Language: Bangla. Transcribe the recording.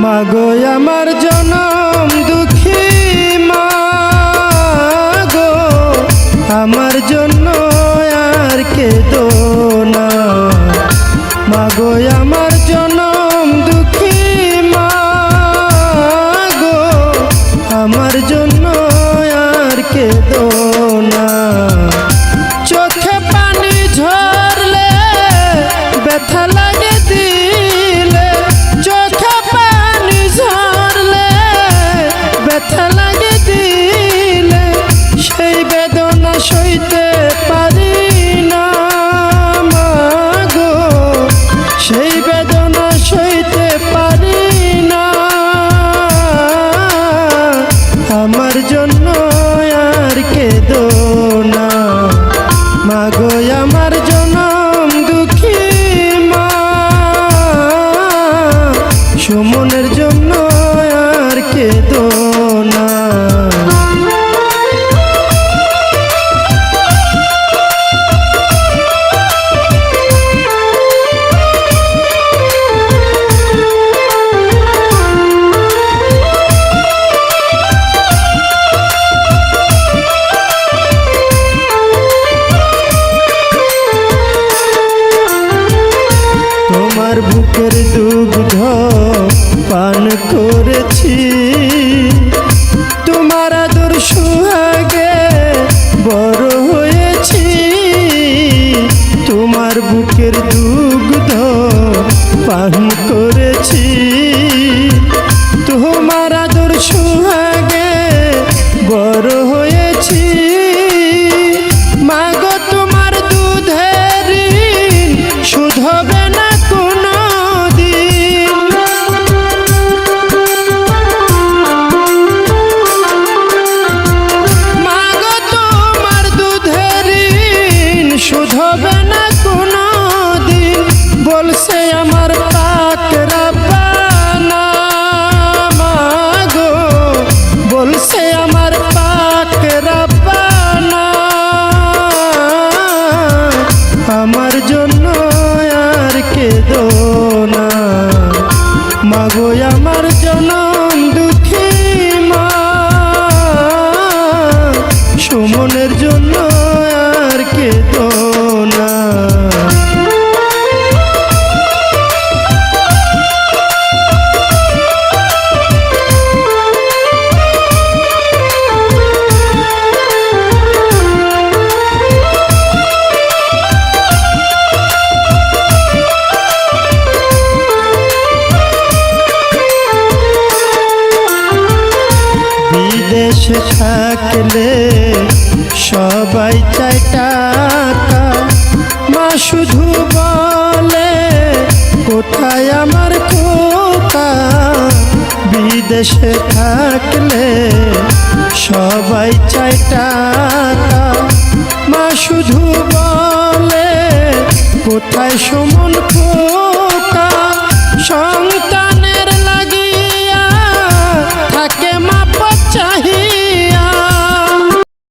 মাগো আমার জনম দুঃখী মাগো, আমার জন্য আর কেঁদো না। মাগো আমার জনম দুঃখী মাগো, আমার জন্য আর কেঁদো না। চোখে পানি ঝরলে ব্যথা লাগে দিলে, চোখে পানি ঝরলে ব্যথা লাগে দিলে, সেই বেদনা সইতে পারি না মাগো, সেই বেদনা সইতে পারি না। আমার জন্য আর কেঁদো না। মাগো আমার জনম দুঃখী মা, সুমনের জন্য আর কেঁদো না। তোমার বুকের দুগ্ধ পান করেছি, তোমার আদর সোহাগে বড় হয়েছি। তোমার বুকের দুগ্ধ পান করেছি, তোমার আদর সোহাগে বড় হয়েছি। মাগো তোমার দুধের ঋণ শোধ হবে না কোনো দিন। মাগো তোমার দুধের ঋণ শোধ হবে না কোনো দিন। বলছে আমার পাক রাব্বানা মাগো, বলছে আমার পাক রাব্বানা, আমার জন্য আর কেঁদো না। মাগো আমার জনম দুঃখী মা, সুমনের জন্য আর কেঁদো না। বিদেশে থাকলে সবাই চায় টাকা, মা শুধু বলে কোথায় আমার খোকা। বিদেশে থাকলে সবাই চায় টাকা, মা শুধু বলে কোথায় সুমন খোকা।